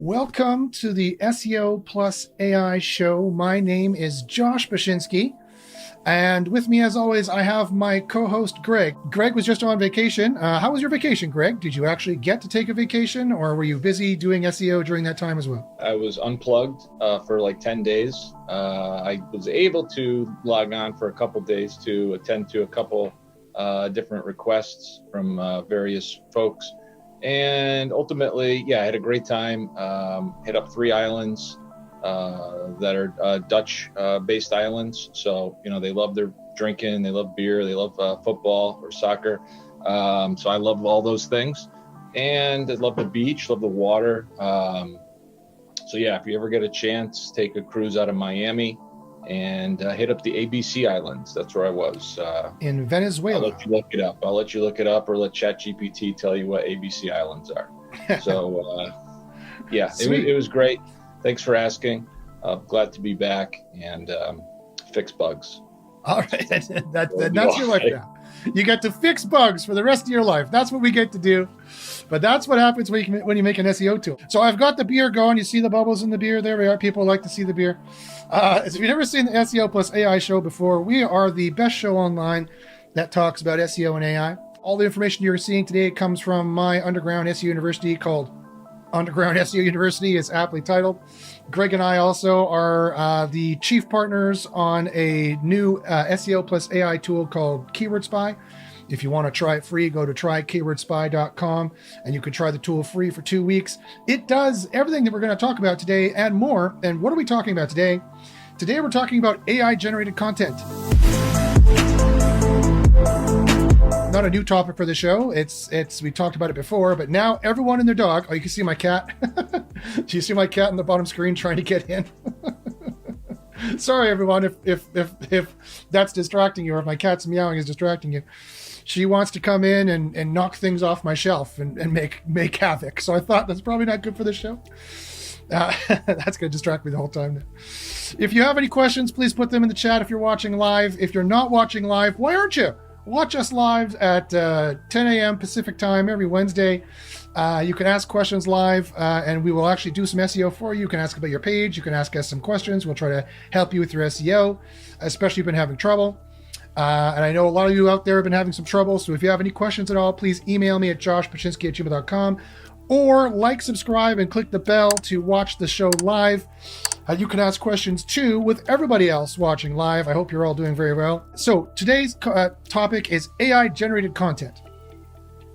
Welcome to the SEO plus AI show. My name is Josh Bashinsky, and with me, as always, I have my co-host Greg. Greg was just on vacation. How was your vacation, Greg? Did you actually get to take a vacation, or were you busy doing SEO during that time as well? I was unplugged for like 10 days. I was able to log on for a couple days to attend to a couple different requests from various folks. And ultimately, I had a great time. Hit up 3 islands that are Dutch-based islands. So, they love their drinking, they love beer, they love football or soccer. So I love all those things. And I love the beach, love the water. So if you ever get a chance, take a cruise out of Miami and hit up the ABC Islands. That's where I was. In Venezuela. I'll let you look it up or let ChatGPT tell you what ABC Islands are. So, it was great. Thanks for asking. Glad to be back and fix bugs. All right. That's your life now. You get to fix bugs for the rest of your life. That's what we get to do. But that's what happens when you make an SEO tool. So I've got the beer going. You see the bubbles in the beer. There we are. People like to see the beer. If you've never seen the SEO plus AI show before, we are the best show online that talks about SEO and AI. All the information you're seeing today comes from my underground SEO university called Underground SEO University. Is aptly titled. Greg and I also are the chief partners on a new SEO plus AI tool called Keyword Spy. If you want to try it free, go to trykeywordspy.com and you can try the tool free for 2 weeks. It does everything that we're going to talk about today and more. And what are we talking about today? Today we're talking about AI generated content. Not a new topic for the show. It's we talked about it before, but now everyone and their dog. Oh, you can see my cat. Do you see my cat on the bottom screen trying to get in? Sorry, everyone, if that's distracting you, or if my cat's meowing is distracting you. She wants to come in and knock things off my shelf and make havoc. So I thought that's probably not good for the show. That's going to distract me the whole time now. If you have any questions, please put them in the chat if you're watching live. If you're not watching live, why aren't you? Watch us live at 10 a.m. Pacific time every Wednesday. You can ask questions live, and we will actually do some SEO for you. You can ask about your page. You can ask us some questions. We'll try to help you with your SEO, especially if you've been having trouble. And I know a lot of you out there have been having some trouble. So if you have any questions at all, please email me at joshpachinski@gmail.com or subscribe, and click the bell to watch the show live. You can ask questions too with everybody else watching live. I hope you're all doing very well. So today's topic is AI generated content.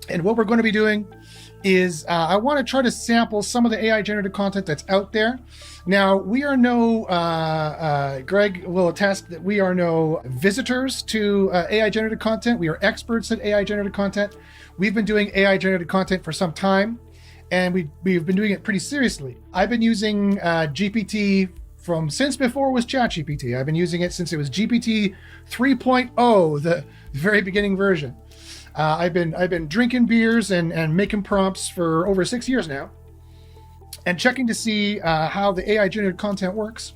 And what we're going to be doing is I want to try to sample some of the AI generated content that's out there. Now, we are Greg will attest that we are no visitors to AI generated content. We are experts at AI generated content. We've been doing AI generated content for some time, and we've been doing it pretty seriously. I've been using GPT since before it was ChatGPT. I've been using it since it was GPT 3.0, the very beginning version. I've been drinking beers and making prompts for over 6 years now, and checking to see how the AI generated content works.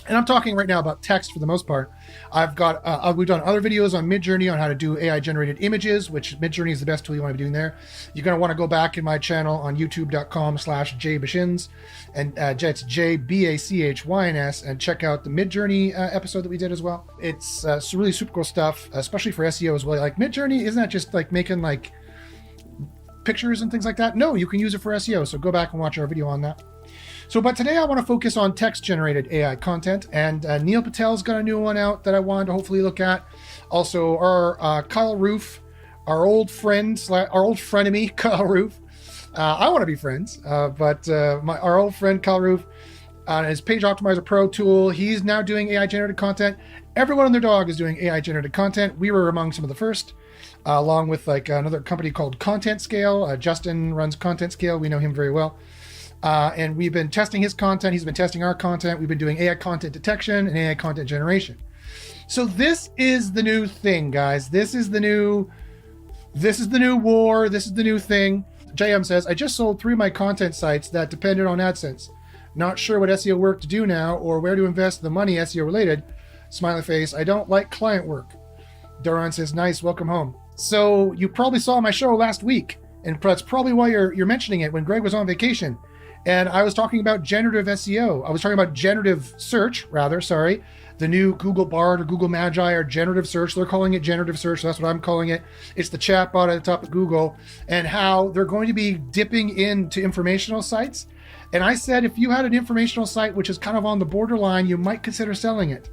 And I'm talking right now about text for the most part. I've got we've done other videos on Midjourney on how to do AI generated images, which Midjourney is the best tool you want to be doing there. You're going to want to go back in my channel on youtube.com/jbashins, and it's JBACHYNS, and check out the Midjourney episode that we did as well. It's really super cool stuff, especially for SEO as well. Like Midjourney isn't that just like making pictures and things like that? No, you can use it for SEO. So go back and watch our video on that. But today I want to focus on text-generated AI content, and Neil Patel's got a new one out that I wanted to hopefully look at. Also, our Kyle Roof, our old frenemy, Kyle Roof. I want to be friends, but our old friend Kyle Roof, on his Page Optimizer Pro tool, he's now doing AI-generated content. Everyone and their dog is doing AI-generated content. We were among some of the first, along with another company called Content Scale. Justin runs Content Scale. We know him very well. And we've been testing his content. He's been testing our content. We've been doing AI content detection and AI content generation. So this is the new thing, guys. This is the new war. This is the new thing. JM says, I just sold 3 of my content sites that depended on AdSense. Not sure what SEO work to do now or where to invest the money SEO related. Smiley face. I don't like client work. Doran says, nice, welcome home. So you probably saw my show last week, and that's probably why you're mentioning it when Greg was on vacation. And I was talking about generative SEO. I was talking about generative search, rather, sorry. The new Google Bard or Google Magi or generative search. They're calling it generative search. So that's what I'm calling it. It's the chatbot at the top of Google, and how they're going to be dipping into informational sites. And I said, if you had an informational site which is kind of on the borderline, you might consider selling it.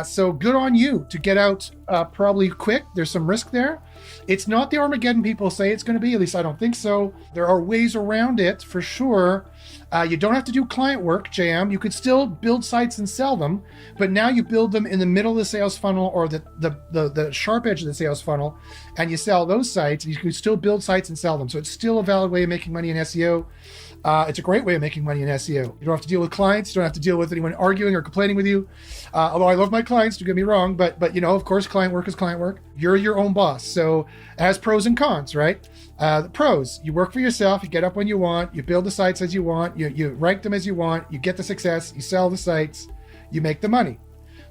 So good on you to get out probably quick. There's some risk there. It's not the Armageddon people say it's going to be, at least I don't think so. There are ways around it for sure. You don't have to do client work, JM. You could still build sites and sell them, but now you build them in the middle of the sales funnel or the sharp edge of the sales funnel, and you sell those sites. You can still build sites and sell them. So it's still a valid way of making money in SEO. It's a great way of making money in SEO. You don't have to deal with clients. You don't have to deal with anyone arguing or complaining with you. Although I love my clients, don't get me wrong, but of course, client work is client work. You're your own boss. So it has pros and cons, right? The pros, you work for yourself, you get up when you want, you build the sites as you want, you rank them as you want, you get the success, you sell the sites, you make the money.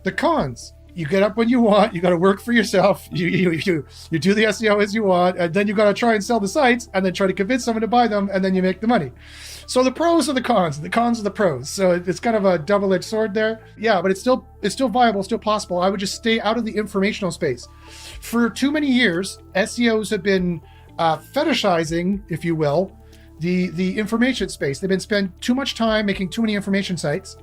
The cons, you get up when you want, you got to work for yourself, you do the SEO as you want, and then you got to try and sell the sites and then try to convince someone to buy them, and then you make the money. So the pros are the cons are the pros. So it's kind of a double-edged sword there. Yeah, but it's still viable, still possible. I would just stay out of the informational space. For too many years, SEOs have been fetishizing, if you will, the information space. They've been spending too much time making too many information sites.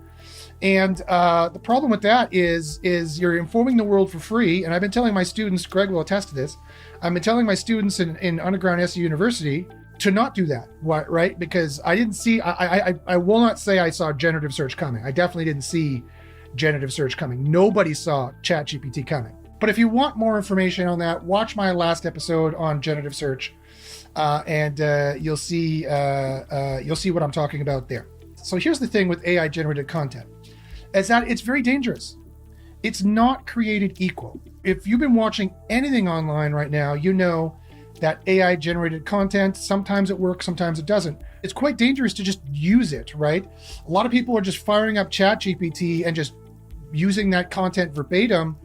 And the problem with that is you're informing the world for free. And I've been telling my students, Greg will attest to this, I've been telling my students in Underground SEO University to not do that, right? Because I didn't see, I will not say I saw generative search coming. I definitely didn't see generative search coming. Nobody saw ChatGPT coming. But if you want more information on that, watch my last episode on generative search, and you'll see what I'm talking about there. So here's the thing with AI generated content, is that it's very dangerous. It's not created equal. If you've been watching anything online right now, you know that AI generated content, sometimes it works, sometimes it doesn't. It's quite dangerous to just use it, right? A lot of people are just firing up ChatGPT and just using that content verbatim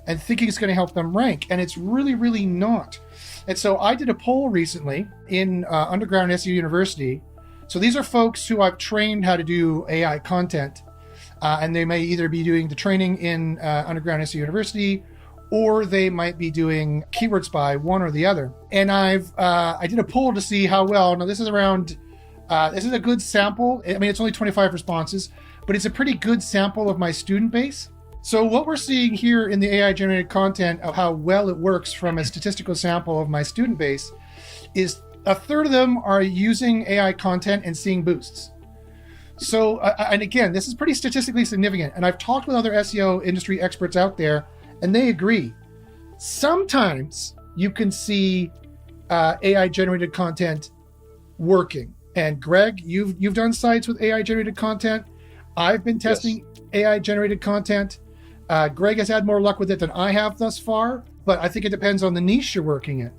and thinking it's going to help them rank. And it's really, really not. And so I did a poll recently in Underground SEO University. So these are folks who I've trained how to do AI content. And they may either be doing the training in Underground SEO University, or they might be doing Keyword Spy, one or the other. And I did a poll to see how well. Now this is a good sample. I mean, it's only 25 responses, but it's a pretty good sample of my student base. So what we're seeing here in the AI generated content of how well it works from a statistical sample of my student base is a third of them are using AI content and seeing boosts. So, and again, this is pretty statistically significant. And I've talked with other SEO industry experts out there, and they agree. Sometimes you can see AI generated content working. And Greg, you've done sites with AI generated content. I've been testing AI generated content. Greg has had more luck with it than I have thus far, but I think it depends on the niche you're working in.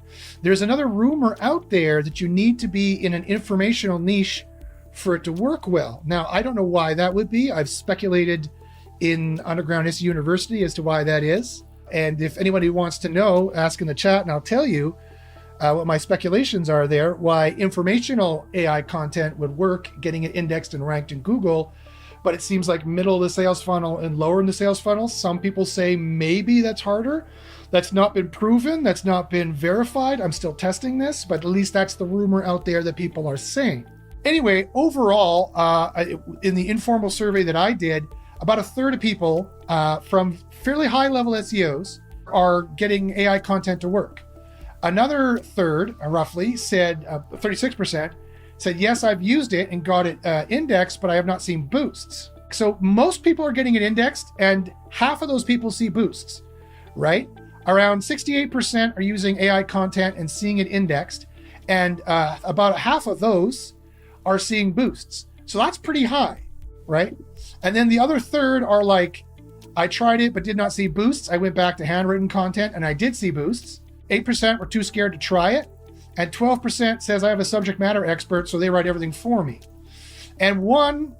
There's another rumor out there that you need to be in an informational niche for it to work well. Now, I don't know why that would be. I've speculated in Underground SEO University as to why that is. And if anybody wants to know, ask in the chat and I'll tell you what my speculations are there, why informational AI content would work, getting it indexed and ranked in Google, but it seems like middle of the sales funnel and lower in the sales funnel. Some people say maybe that's harder. That's not been proven. That's not been verified. I'm still testing this, but at least that's the rumor out there that people are saying. Anyway, overall, in the informal survey that I did, about a third of people from fairly high-level SEOs are getting AI content to work. Another third, roughly, said 36%, said, yes, I've used it and got it indexed, but I have not seen boosts. So most people are getting it indexed, and half of those people see boosts, right? Around 68% are using AI content and seeing it indexed, and about half of those are seeing boosts. So that's pretty high, right? And then the other third are like, I tried it but did not see boosts. I went back to handwritten content and I did see boosts. 8% were too scared to try it. And 12% says I have a subject matter expert, so they write everything for me. And one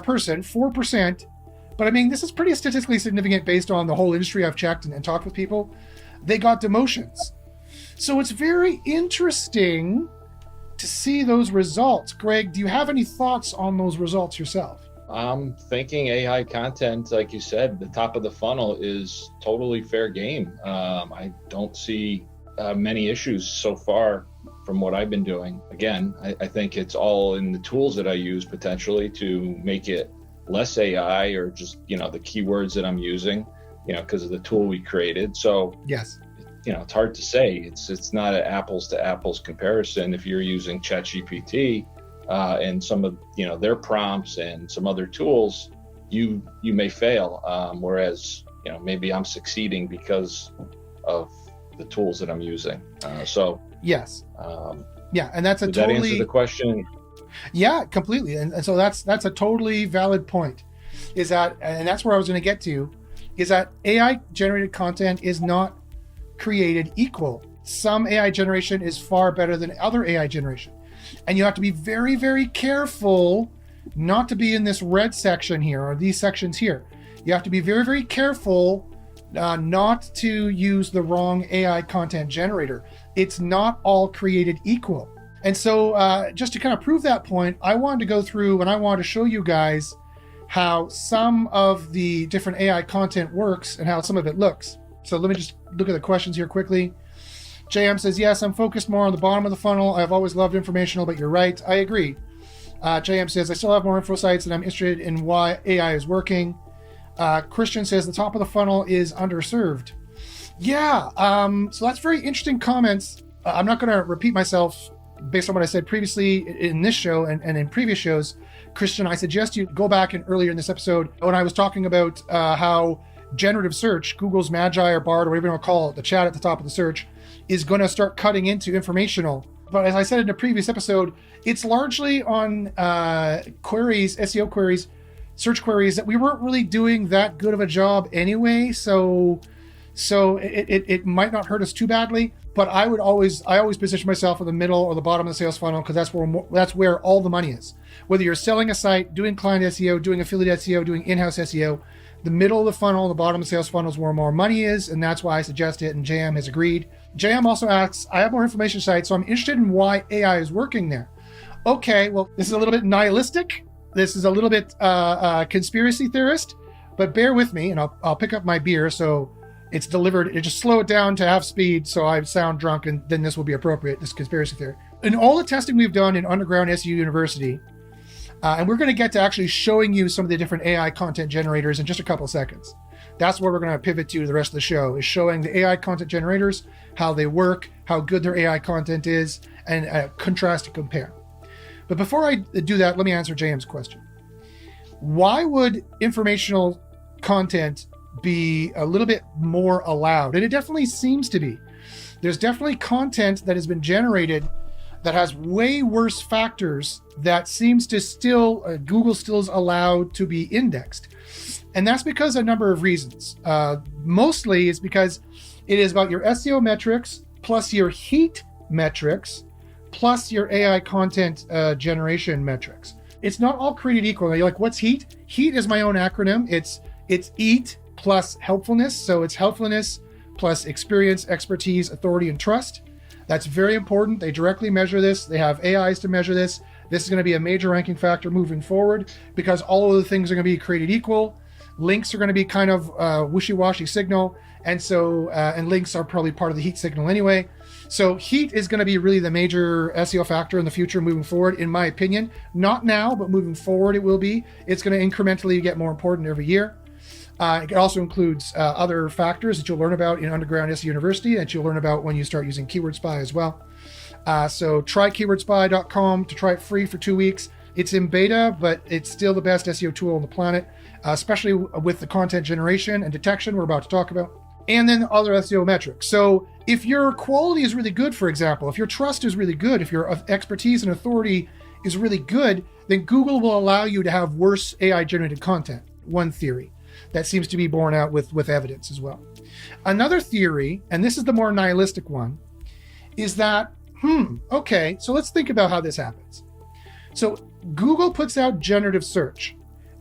person, 4%, but I mean, this is pretty statistically significant based on the whole industry I've checked and talked with people, they got demotions. So it's very interesting to see those results. Greg, do you have any thoughts on those results yourself? I'm thinking AI content, like you said, the top of the funnel is totally fair game. I don't see many issues so far from what I've been doing. Again, I think it's all in the tools that I use potentially to make it less AI, or just, the keywords that I'm using, because of the tool we created. So yes, it's hard to say. It's not an apples to apples comparison. If you're using ChatGPT and some of their prompts and some other tools, you may fail. Whereas maybe I'm succeeding because of the tools that I'm using. Yes. Yeah, and that's a did totally. That answer the question? Yeah, completely. And so that's a totally valid point. Is that, and that's where I was going to get to, is that AI generated content is not created equal. Some AI generation is far better than other AI generation. And you have to be very, very careful not to be in this red section here, or these sections here. You have to be very, very careful not to use the wrong AI content generator. It's not all created equal. And so just to kind of prove that point, I wanted to go through and I wanted to show you guys how some of the different AI content works and how some of it looks. So let me just look at the questions here quickly. JM says, yes, I'm focused more on the bottom of the funnel. I've always loved informational, but you're right. I agree. JM says, I still have more info sites and I'm interested in why AI is working. Christian says, the top of the funnel is underserved. Yeah, so that's very interesting comments. I'm not going to repeat myself based on what I said previously in this show and in previous shows. Christian, I suggest you go back and earlier in this episode when I was talking about how generative search, Google's Magi or Bard or whatever you want to call it, the chat at the top of the search, is going to start cutting into informational. But as I said in a previous episode, it's largely on queries, SEO queries, search queries that we weren't really doing that good of a job anyway. So it might not hurt us too badly. But I always position myself in the middle or the bottom of the sales funnel, because that's where all the money is. Whether you're selling a site, doing client SEO, doing affiliate SEO, doing in-house SEO, the middle of the funnel, the bottom of the sales funnel is where more money is, and that's why I suggest it, and JM has agreed. JM also asks, I have more information sites, so I'm interested in why AI is working there. Okay, well, this is a little bit nihilistic. This is a little bit conspiracy theorist, but bear with me, and I'll pick up my beer so it's delivered. It just slow it down to half speed so I sound drunk, and then this will be appropriate, this conspiracy theory. In all the testing we've done in Underground SEO University, and we're going to get to actually showing you some of the different AI content generators in just a couple of seconds. That's where we're going to pivot to the rest of the show, is showing the AI content generators, how they work, how good their AI content is, and contrast and compare. But before I do that, let me answer JM's question. Why would informational content be a little bit more allowed? And it definitely seems to be. There's definitely content that has been generated that has way worse factors that seems to still, Google still is allowed to be indexed. And that's because of a number of reasons. Mostly it's because it is about your SEO metrics, plus your heat metrics, plus your AI content generation metrics. It's not all created equal. You're like, what's heat? Heat is my own acronym. It's EAT plus helpfulness. So it's helpfulness plus experience, expertise, authority, and trust. That's very important. They directly measure this. They have AIs to measure this. This is going to be a major ranking factor moving forward, because all of the things are going to be created equal. Links are going to be kind of wishy-washy signal. And so, and links are probably part of the heat signal anyway. So heat is going to be really the major SEO factor in the future moving forward, in my opinion. Not now, but moving forward it will be. It's going to incrementally get more important every year. It also includes other factors that you'll learn about in Underground SEO University, that you'll learn about when you start using Keyword Spy as well. So try keywordspy.com to try it free for 2 weeks. It's in beta, but it's still the best SEO tool on the planet, especially with the content generation and detection we're about to talk about. And then other SEO metrics. So if your quality is really good, for example, if your trust is really good, if your expertise and authority is really good, then Google will allow you to have worse AI generated content. One theory that seems to be borne out with evidence as well. Another theory, and this is the more nihilistic one, is that, okay, so let's think about how this happens. So Google puts out generative search.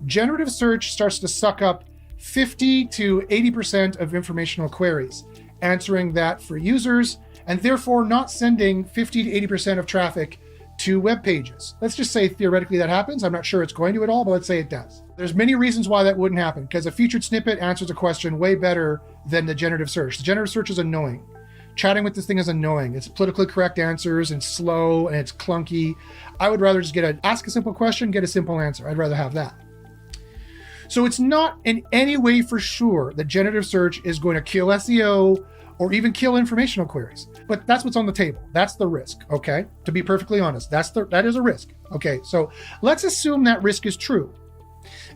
Generative search starts to suck up 50 to 80% of informational queries, answering that for users, and therefore not sending 50 to 80% of traffic to web pages. Let's just say theoretically that happens. I'm not sure it's going to at all, but let's say it does. There's many reasons why that wouldn't happen, because a featured snippet answers a question way better than the generative search. The generative search is annoying. Chatting with this thing is annoying. It's politically correct answers and slow and it's clunky. I would rather just ask a simple question, get a simple answer. I'd rather have that. So it's not in any way for sure that generative search is going to kill SEO or even kill informational queries. But that's what's on the table. That's the risk, okay? To be perfectly honest, that is a risk. Okay, so let's assume that risk is true.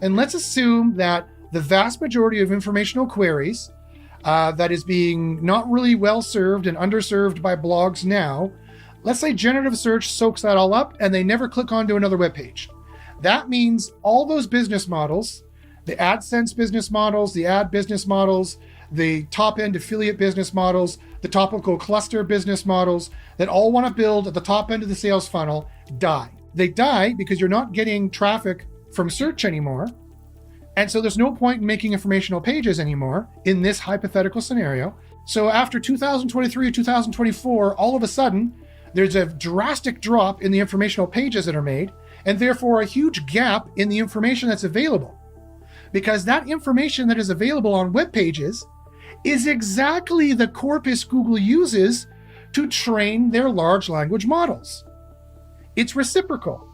And let's assume that the vast majority of informational queries that is being not really well served and underserved by blogs now, let's say generative search soaks that all up and they never click onto another web page. That means all those business models, the AdSense business models, the ad business models, the top-end affiliate business models, the topical cluster business models that all want to build at the top end of the sales funnel die. They die because you're not getting traffic from search anymore. And so there's no point in making informational pages anymore in this hypothetical scenario. So after 2023 or 2024, all of a sudden, there's a drastic drop in the informational pages that are made, and therefore a huge gap in the information that's available. Because that information that is available on web pages is exactly the corpus Google uses to train their large language models. It's reciprocal.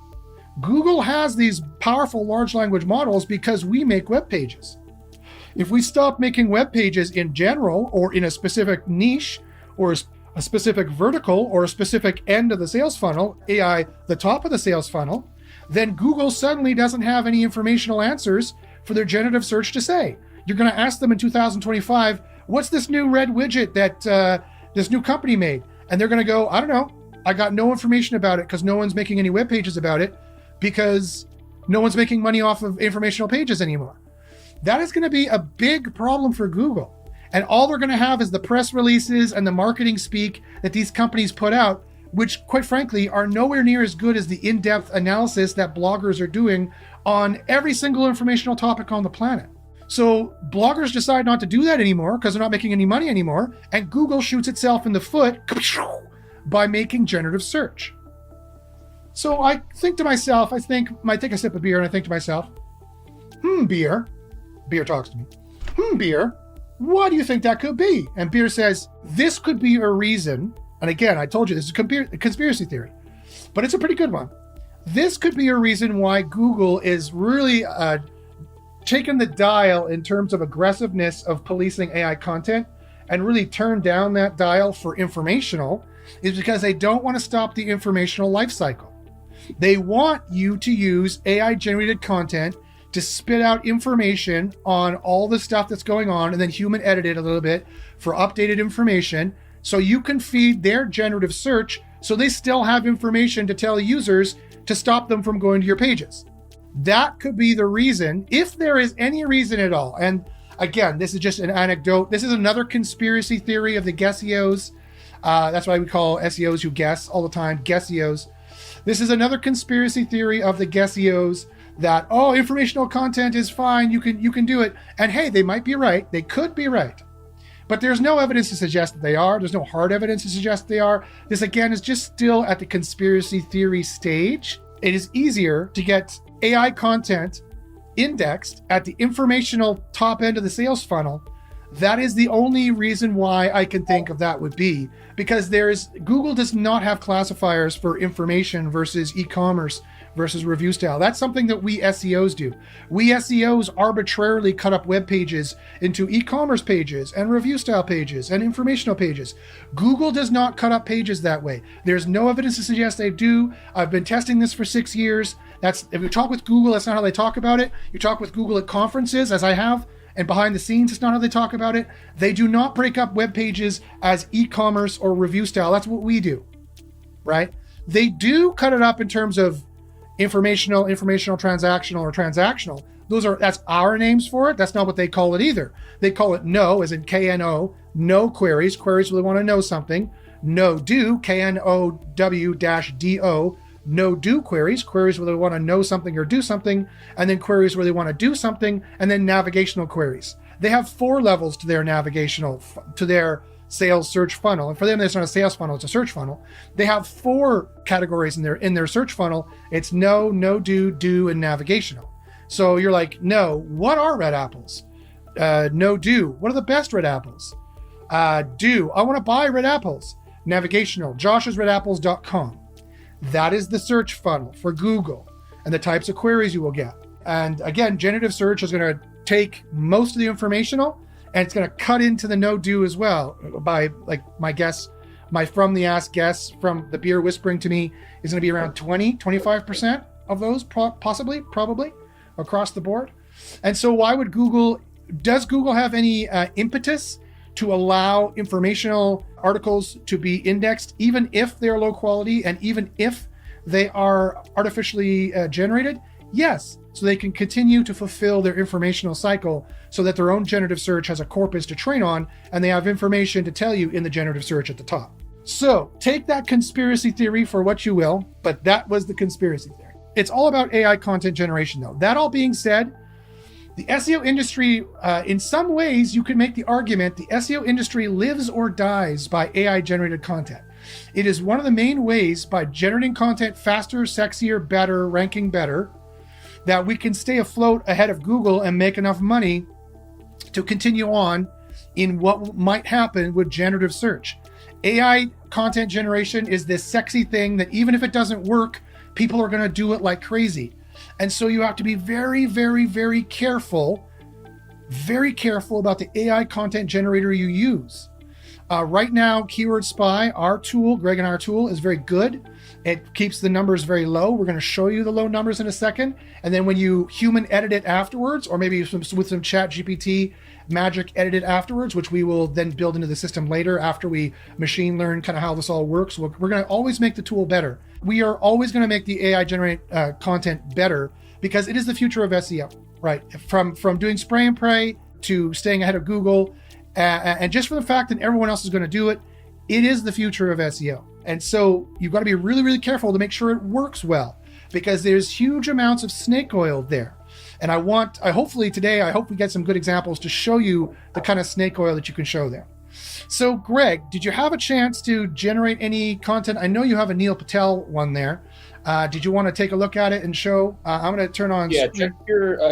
Google has these powerful large language models because we make web pages. If we stop making web pages in general or in a specific niche or a specific vertical or a specific end of the sales funnel, AI, the top of the sales funnel, then Google suddenly doesn't have any informational answers for their generative search to say. You're going to ask them in 2025, what's this new red widget that this new company made? And they're going to go, I don't know. I got no information about it because no one's making any web pages about it because no one's making money off of informational pages anymore. That is going to be a big problem for Google. And all they're going to have is the press releases and the marketing speak that these companies put out, which quite frankly are nowhere near as good as the in-depth analysis that bloggers are doing on every single informational topic on the planet. So bloggers decide not to do that anymore because they're not making any money anymore, and Google shoots itself in the foot by making generative search. So I think to myself, I take a sip of beer and I think to myself, beer talks to me. Beer, what do you think that could be? And beer says, this could be a reason, and again, I told you this is a conspiracy theory, but it's a pretty good one. This could be a reason why Google is really taking the dial in terms of aggressiveness of policing AI content and really turn down that dial for informational, is because they don't want to stop the informational life cycle. They want you to use AI generated content to spit out information on all the stuff that's going on and then human edit it a little bit for updated information so you can feed their generative search so they still have information to tell users to stop them from going to your pages. That could be the reason, if there is any reason at all. And again, this is just an anecdote. This is another conspiracy theory of the guesseos. That's why we call SEOs who guess all the time, guesseos. This is another conspiracy theory of the guesseos that, informational content is fine, you can do it. And hey, they might be right. They could be right. But there's no evidence to suggest that they are. There's no hard evidence to suggest they are. This, again, is just still at the conspiracy theory stage. It is easier to get AI content indexed at the informational top end of the sales funnel. That is the only reason why I can think of that would be, because Google does not have classifiers for information versus e-commerce versus review style. That's something that we SEOs do. We SEOs arbitrarily cut up web pages into e-commerce pages and review style pages and informational pages. Google does not cut up pages that way. There's no evidence to suggest they do. I've been testing this for 6 years. If you talk with Google, that's not how they talk about it. You talk with Google at conferences, as I have, and behind the scenes, it's not how they talk about it. They do not break up web pages as e-commerce or review style. That's what we do, right? They do cut it up in terms of informational, transactional, or transactional. That's our names for it. That's not what they call it either. They call it no, as in KNO, no queries. Queries where they want to know something. No do, KNOW-DO, no do queries where they want to know something or do something, and then queries where they want to do something, and then navigational queries. They have 4 levels to their navigational, to their sales search funnel. And for them, it's not a sales funnel, it's a search funnel. They have 4 categories in their search funnel. It's no, do, and navigational. So you're like, no, what are red apples? No, do, what are the best red apples? Do, I want to buy red apples. Navigational, joshsredapples.com. That is the search funnel for Google and the types of queries you will get. And again, generative search is going to take most of the informational, and it's going to cut into the no do as well. By like my guess, my from the ask guess from the beer whispering to me is going to be around 25% of those, probably across the board. And so why would does Google have any impetus to allow informational articles to be indexed, even if they're low quality and even if they are artificially generated? Yes, so they can continue to fulfill their informational cycle so that their own generative search has a corpus to train on, and they have information to tell you in the generative search at the top. So take that conspiracy theory for what you will, but that was the conspiracy theory. It's all about AI content generation though. That all being said, the SEO industry, in some ways, you could make the argument the SEO industry lives or dies by AI generated content. It is one of the main ways by generating content faster, sexier, better, ranking better, that we can stay afloat ahead of Google and make enough money to continue on in what might happen with generative search. AI content generation is this sexy thing that even if it doesn't work, people are going to do it like crazy. And so you have to be very, very, very careful about the AI content generator you use. Right now, Keyword Spy, our tool, Greg and our tool, is very good. It keeps the numbers very low. We're going to show you the low numbers in a second. And then when you human edit it afterwards, or maybe with some chat GPT magic edit it afterwards, which we will then build into the system later after we machine learn kind of how this all works, we're going to always make the tool better. We are always going to make the AI generate content better because it is the future of SEO, right? From doing spray and pray to staying ahead of Google, and just for the fact that everyone else is going to do it, it is the future of SEO. And so you've got to be really, really careful to make sure it works well, because there's huge amounts of snake oil there. And I hope we get some good examples to show you the kind of snake oil that you can show there. So Greg, did you have a chance to generate any content? I know you have a Neil Patel one there. Did you want to take a look at it and show? I'm going to turn on. Yeah,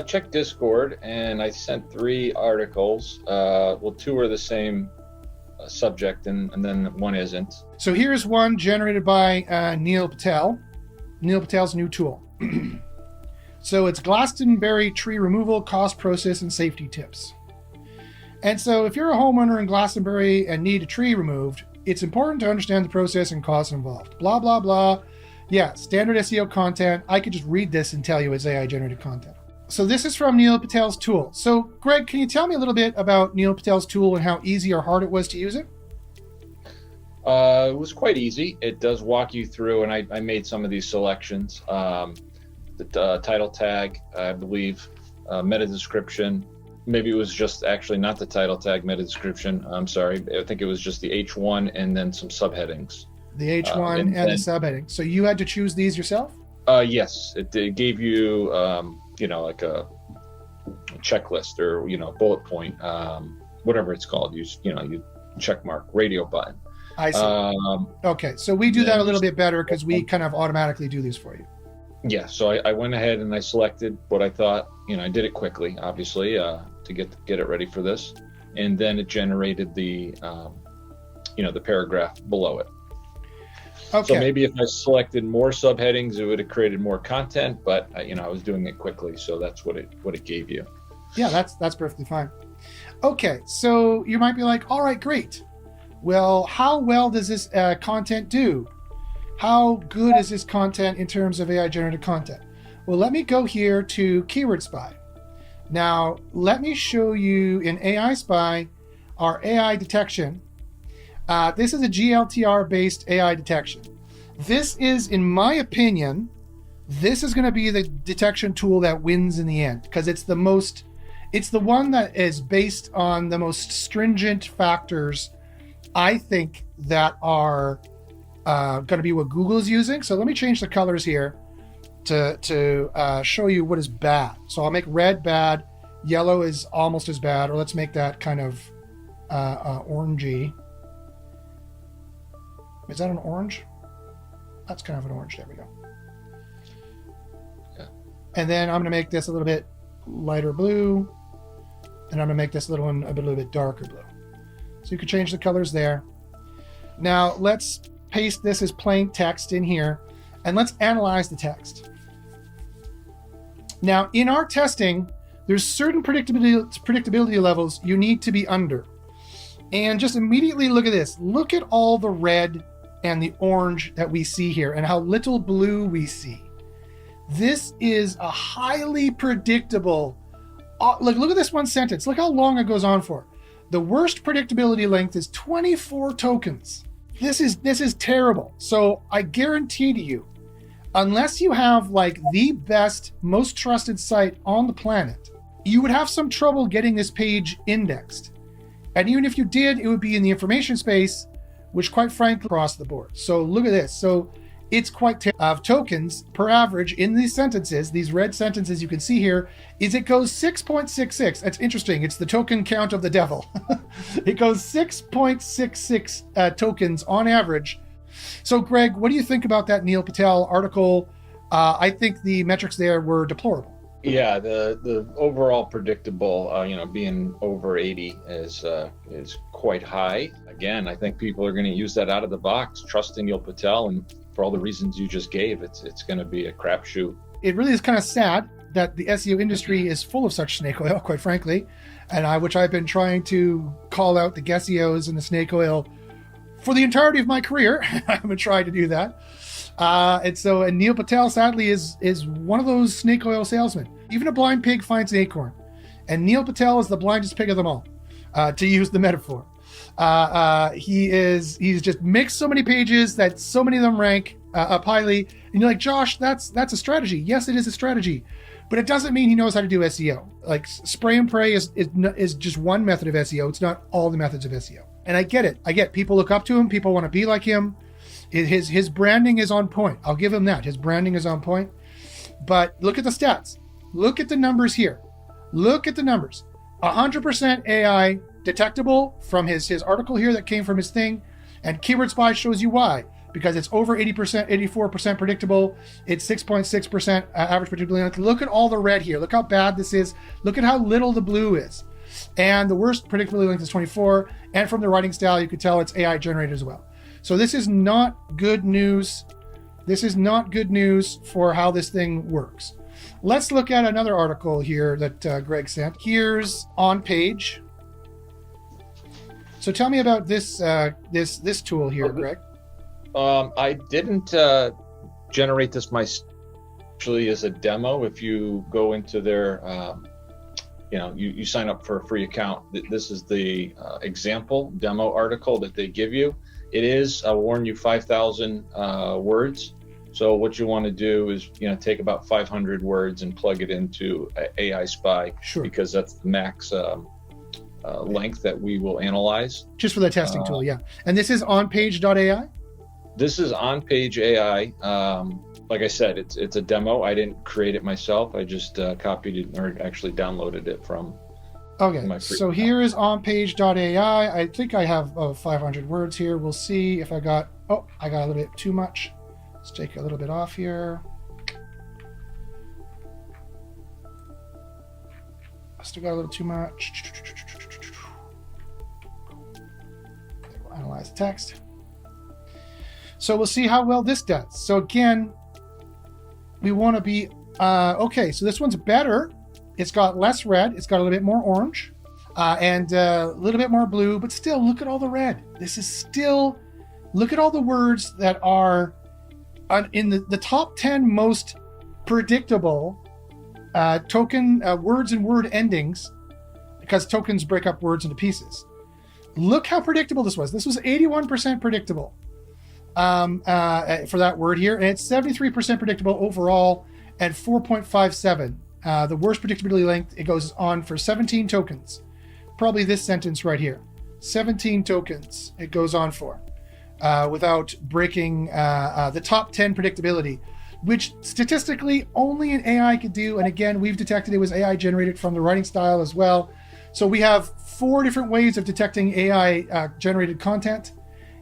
check Discord, and I sent 3 articles. 2 are the same subject, and then one isn't. So here's one generated by Neil Patel. Neil Patel's new tool. So it's Glastonbury tree removal, cost, process, and safety tips. And so if you're a homeowner in Glastonbury and need a tree removed, it's important to understand the process and costs involved. Blah, blah, blah. Yeah, standard SEO content. I could just read this and tell you it's AI generated content. So this is from Neil Patel's tool. So Greg, can you tell me a little bit about Neil Patel's tool and how easy or hard it was to use it? It was quite easy. It does walk you through, and I made some of these selections. The title tag, I believe, meta description. Maybe it was just actually not the title tag, meta description. I'm sorry. I think it was just the H1 and then some subheadings. The H1 and the subheading. So you had to choose these yourself? Yes. It gave you, like a checklist or, bullet point, whatever it's called. You check mark, radio button. I see. Okay. So we do that a little bit better because we kind of automatically do these for you. Yeah. So I went ahead and I selected what I thought, I did it quickly, obviously, to get it ready for this. And then it generated the paragraph below it. Okay. So maybe if I selected more subheadings, it would have created more content, but I was doing it quickly, so that's what it gave you. Yeah, that's perfectly fine. Okay, so you might be like, all right, great. Well, how well does this content do? How good is this content in terms of AI generated content? Well, let me go here to Keyword Spy. Now, let me show you in AI Spy our AI detection. This is a GLTR-based AI detection. This is, in my opinion, this is going to be the detection tool that wins in the end because it's the one that is based on the most stringent factors, I think, that are going to be what Google is using. So let me change the colors here to show you what is bad. So I'll make red bad, yellow is almost as bad, or let's make that kind of orangey. Is that an orange? That's kind of an orange. There we go. Yeah. And then I'm going to make this a little bit lighter blue. And I'm going to make this little one a little bit darker blue. So you can change the colors there. Now let's paste this as plain text in here, and let's analyze the text. Now in our testing, there's certain predictability levels you need to be under. And just immediately look at this. Look at all the red and the orange that we see here and how little blue we see. This is a highly predictable. Look at this one sentence. Look how long it goes on for. The worst predictability length is 24 tokens. This is terrible. So I guarantee to you, unless you have like the best, most trusted site on the planet, you would have some trouble getting this page indexed. And even if you did, it would be in the information space, which quite frankly, across the board. So look at this. So it's quite of tokens per average in these sentences, these red sentences you can see here, is it goes 6.66. That's interesting. It's the token count of the devil. It goes 6.66 tokens on average. So Greg, what do you think about that Neil Patel article? I think the metrics there were deplorable. Yeah, the overall predictable, being over 80 is quite high. Again, I think people are going to use that out of the box, trusting Neil Patel, and for all the reasons you just gave, it's going to be a crapshoot. It really is kind of sad that the SEO industry is full of such snake oil, quite frankly, and which I've been trying to call out the SEOs and the snake oil for the entirety of my career. I've been trying to do that. And Neil Patel, sadly, is one of those snake oil salesmen. Even a blind pig finds an acorn. And Neil Patel is the blindest pig of them all, to use the metaphor. He's just mixed so many pages that so many of them rank up highly. And you're like, Josh, that's a strategy. Yes, it is a strategy, but it doesn't mean he knows how to do SEO. Like spray and pray is just one method of SEO. It's not all the methods of SEO. And I get it. People look up to him. People want to be like him. His branding is on point. I'll give him that. His branding is on point. But look at the stats. Look at the numbers here. Look at the numbers. 100% AI detectable from his article here that came from his thing. And Keyword Spy shows you why. Because it's over 80%, 84% predictable. It's 6.6% average predictability. Look at all the red here. Look how bad this is. Look at how little the blue is. And the worst predictability length is 24. And from the writing style, you could tell it's AI generated as well. So this is not good news. This is not good news for how this thing works. Let's look at another article here that Greg sent. Here's On Page. So tell me about this this tool here, Greg. I didn't generate this myself. Actually, as a demo. If you go into their, you sign up for a free account. This is the example demo article that they give you. It is, I'll warn you, 5,000 words. So what you want to do is, take about 500 words and plug it into AI Spy, Sure. Because that's the max length that we will analyze. Just for the testing tool, yeah. And this is onpage.ai? This is On Page AI. Like I said, it's a demo. I didn't create it myself. I just copied it or actually downloaded it from. Okay, so here is onpage.ai. I think I have 500 words here. We'll see if I got a little bit too much. Let's take a little bit off here. I still got a little too much. We'll analyze the text. So we'll see how well this does. So again, we want to be, okay, so this one's better. It's got less red. It's got a little bit more orange and a little bit more blue, but still look at all the red. This is still, look at all the words that are in the top 10 most predictable token words and word endings, because tokens break up words into pieces. Look how predictable this was. This was 81% predictable for that word here. And it's 73% predictable overall at 4.57. The worst predictability length, it goes on for 17 tokens. Probably this sentence right here. 17 tokens it goes on for without breaking the top 10 predictability, which statistically only an AI could do. And again, we've detected it was AI generated from the writing style as well. So we have 4 different ways of detecting AI generated content.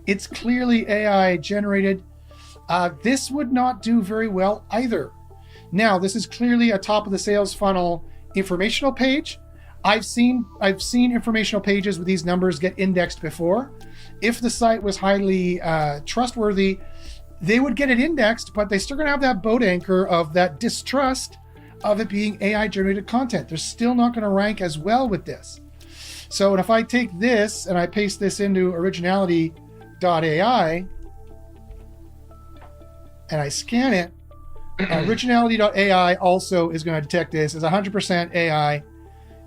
It's clearly AI generated. This would not do very well either. Now, this is clearly a top of the sales funnel informational page. I've seen informational pages with these numbers get indexed before. If the site was highly trustworthy, they would get it indexed, but they're still going to have that boat anchor of that distrust of it being AI generated content. They're still not going to rank as well with this. So if I take this and I paste this into originality.ai and I scan it, originality.ai also is going to detect this as 100% AI.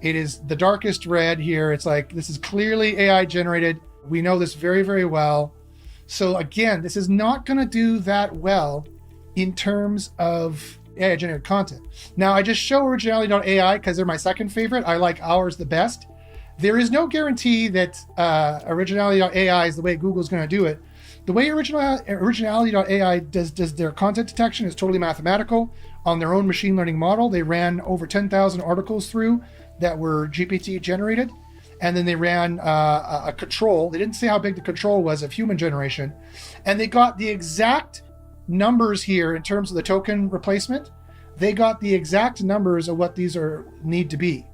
It is the darkest red here. It's like, this is clearly AI generated. We know this very, very well. So again, this is not going to do that well in terms of AI generated content. Now, I just show originality.ai because they're my second favorite. I like ours the best. There is no guarantee that originality.ai is the way Google's going to do it. The way originality.ai does their content detection is totally mathematical. On their own machine learning model, they ran over 10,000 articles through that were GPT generated. And then they ran a control. They didn't say how big the control was of human generation. And they got the exact numbers here in terms of the token replacement. They got the exact numbers of what these need to be,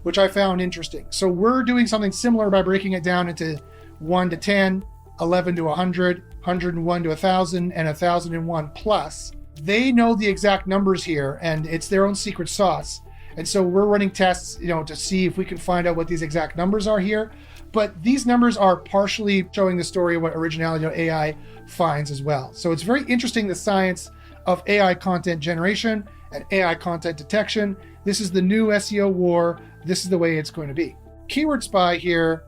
which I found interesting. So we're doing something similar by breaking it down into 1 to 10, 11 to 100, 101 to 1,000, and 1,001 plus. They know the exact numbers here, and it's their own secret sauce. And so we're running tests, to see if we can find out what these exact numbers are here. But these numbers are partially showing the story of what originality.ai finds as well. So it's very interesting, the science of AI content generation and AI content detection. This is the new SEO war. This is the way it's going to be. Keyword Spy here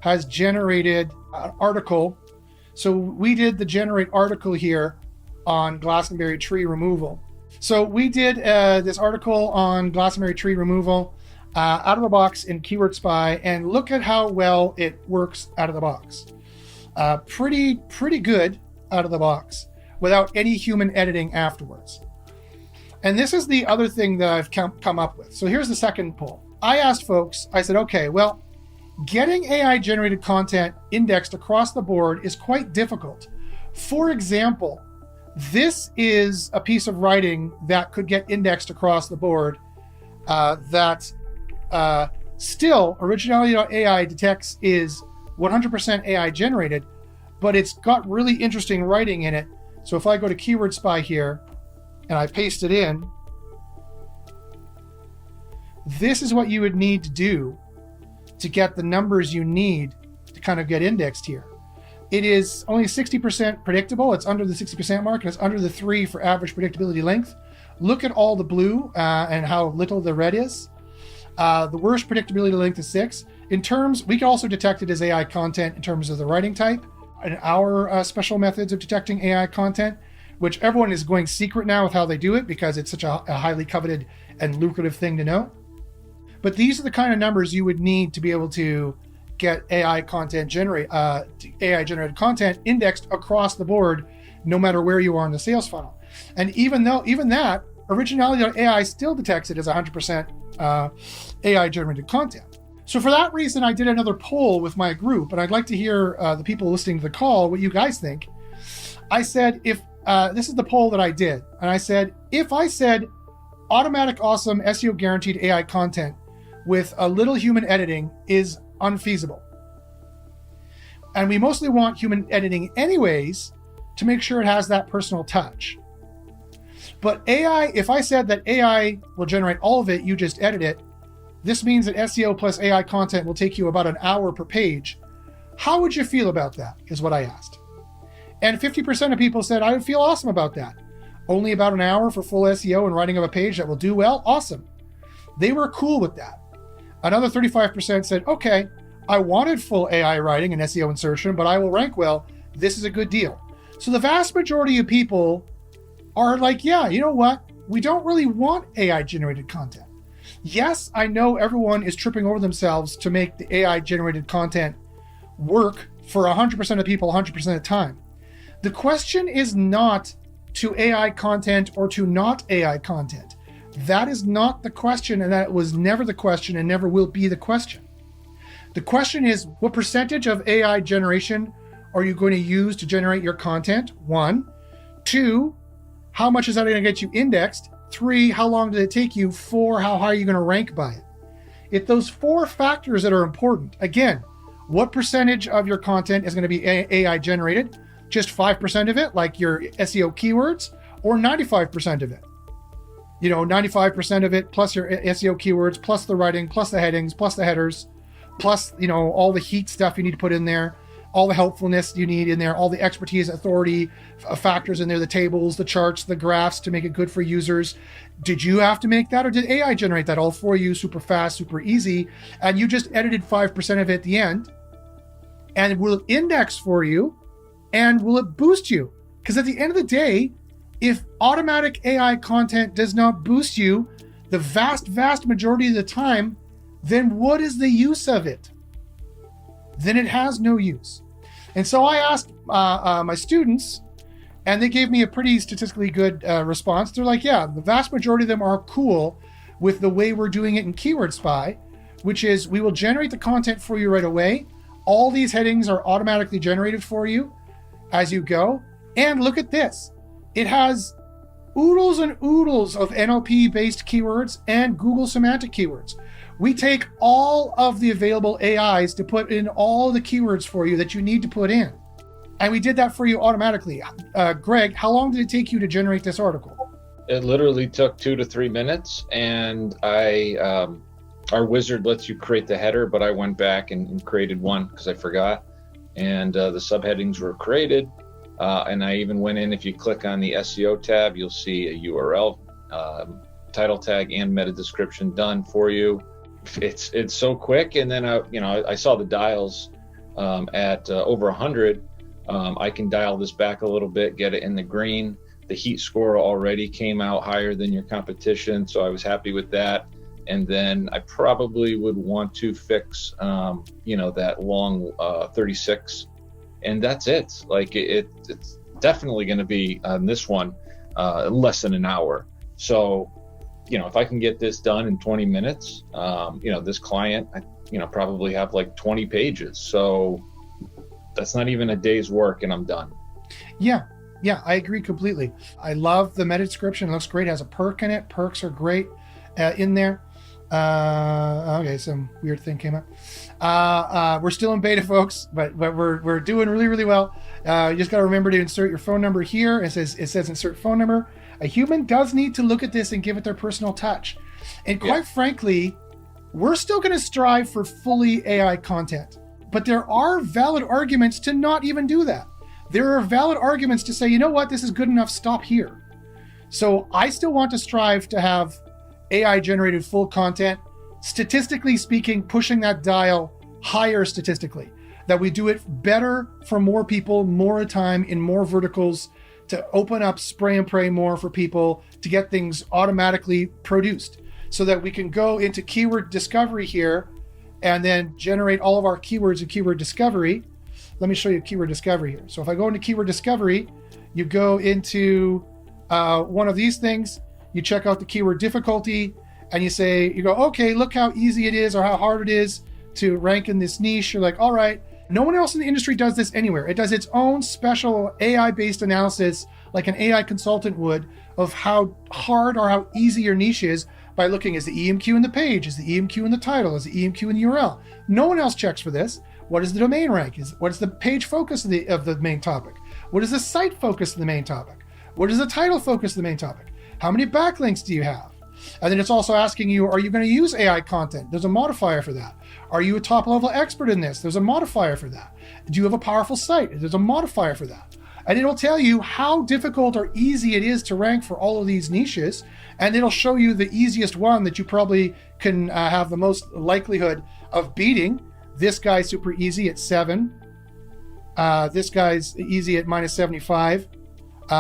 has generated an article. So we did the generate article here on Glastonbury tree removal. So we did this article on Glastonbury tree removal out of the box in Keyword Spy, and look at how well it works out of the box. Pretty good out of the box without any human editing afterwards. And this is the other thing that I've come up with. So here's the second poll. I asked folks, I said, okay, well, getting AI generated content indexed across the board is quite difficult. For example, this is a piece of writing that could get indexed across the board that still originality.ai detects is 100% AI generated, but it's got really interesting writing in it. So if I go to Keyword Spy here and I paste it in, this is what you would need to do to get the numbers you need to kind of get indexed here. It is only 60% predictable. It's under the 60% mark, and it's under the 3 for average predictability length. Look at all the blue and how little the red is. The worst predictability length is 6. In terms, we can also detect it as AI content in terms of the writing type. And our special methods of detecting AI content, which everyone is going secret now with how they do it because it's such a highly coveted and lucrative thing to know. But these are the kind of numbers you would need to be able to get AI generated content indexed across the board, no matter where you are in the sales funnel. And even that, originality.ai still detects it as 100% AI generated content. So for that reason, I did another poll with my group, and I'd like to hear the people listening to the call, what you guys think. I said, this is the poll that I did. And I said, if I said automatic awesome SEO guaranteed AI content with a little human editing is unfeasible. And we mostly want human editing anyways to make sure it has that personal touch. But AI, if I said that AI will generate all of it, you just edit it, this means that SEO plus AI content will take you about an hour per page. How would you feel about that, is what I asked. And 50% of people said, I would feel awesome about that. Only about an hour for full SEO and writing of a page that will do well? Awesome. They were cool with that. Another 35% said, okay, I wanted full AI writing and SEO insertion, but I will rank well. This is a good deal. So the vast majority of people are like, yeah, you know what? We don't really want AI generated content. Yes, I know everyone is tripping over themselves to make the AI generated content work for 100% of people 100% of the time. The question is not to AI content or to not AI content. That is not the question, and that was never the question and never will be the question. The question is, what percentage of AI generation are you going to use to generate your content? 1. 2, how much is that going to get you indexed? 3, how long did it take you? 4, how high are you going to rank by it? It's those 4 factors that are important. Again, what percentage of your content is going to be AI generated? Just 5% of it, like your SEO keywords, or 95% of it? 95% of it plus your SEO keywords, plus the writing, plus the headings, plus the headers, plus, all the heat stuff you need to put in there, all the helpfulness you need in there, all the expertise, authority factors in there, the tables, the charts, the graphs to make it good for users. Did you have to make that, or did AI generate that all for you super fast, super easy, and you just edited 5% of it at the end? And will it index for you, and will it boost you? Because at the end of the day, if automatic AI content does not boost you the vast majority of the time, then what is the use of it? Then it has no use. And so I asked my students, and they gave me a pretty statistically good response. They're like, yeah, the vast majority of them are cool with the way we're doing it in Keyword Spy, which is we will generate the content for you right away. All these headings are automatically generated for you as you go. And look at this. It has oodles and oodles of NLP-based keywords and Google semantic keywords. We take all of the available AIs to put in all the keywords for you that you need to put in. And we did that for you automatically. Greg, how long did it take you to generate this article? It literally took 2 to 3 minutes, and our wizard lets you create the header, but I went back and created one because I forgot. And the subheadings were created. And I even went in, if you click on the SEO tab, you'll see a URL, title tag, and meta description done for you. It's so quick. And then I saw the dials at over 100. I can dial this back a little bit, get it in the green. The heat score already came out higher than your competition, so I was happy with that. And then I probably would want to fix, that long 36. And that's it. Like it's definitely going to be on this one less than an hour. So, if I can get this done in 20 minutes, this client, probably have like 20 pages. So that's not even a day's work, and I'm done. Yeah, I agree completely. I love the meta description. It looks great. It has a perk in it. Perks are great in there. Okay, some weird thing came up. We're still in beta, folks, but we're doing really, really well. You just got to remember to insert your phone number here. It says insert phone number. A human does need to look at this and give it their personal touch. And quite frankly, we're still going to strive for fully AI content, but there are valid arguments to not even do that. There are valid arguments to say, you know what, this is good enough, stop here. So I still want to strive to have AI generated full content, statistically speaking, pushing that dial higher statistically, that we do it better for more people, more at a time, in more verticals, to open up spray and pray more for people, to get things automatically produced so that we can go into keyword discovery here and then generate all of our keywords in keyword discovery. Let me show you keyword discovery here. So if I go into keyword discovery, you go into one of these things, you check out the keyword difficulty, and you go, okay, look how easy it is or how hard it is to rank in this niche. You're like, all right, no one else in the industry does this anywhere. It does its own special AI-based analysis, like an AI consultant would, of how hard or how easy your niche is by looking, is the EMQ in the page? Is the EMQ in the title? Is the EMQ in the URL? No one else checks for this. What is the domain rank? What is the page focus of the main topic? What is the site focus of the main topic? What is the title focus of the main topic? How many backlinks do you have? And then it's also asking you, are you going to use AI content? There's a modifier for that. Are you a top level expert in this? There's a modifier for that. Do you have a powerful site? There's a modifier for that. And it'll tell you how difficult or easy it is to rank for all of these niches. And it'll show you the easiest one that you probably can have the most likelihood of beating. This guy's super easy at 7. This guy's easy at -75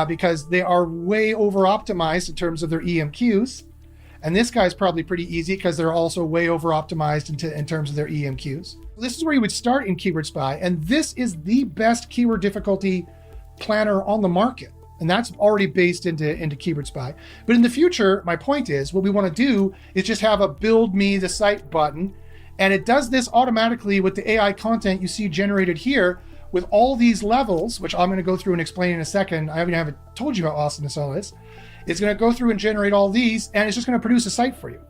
because they are way over optimized in terms of their EMQs. And this guy's probably pretty easy because they're also way over optimized in terms of their EMQs. This is where you would start in Keyword Spy. And this is the best keyword difficulty planner on the market. And that's already based into Keyword Spy. But in the future, my point is, what we want to do is just have a build me the site button. And it does this automatically with the AI content you see generated here, with all these levels, which I'm going to go through and explain in a second. I haven't told you how awesome this all is. It's going to go through and generate all these, and it's just going to produce a site for you.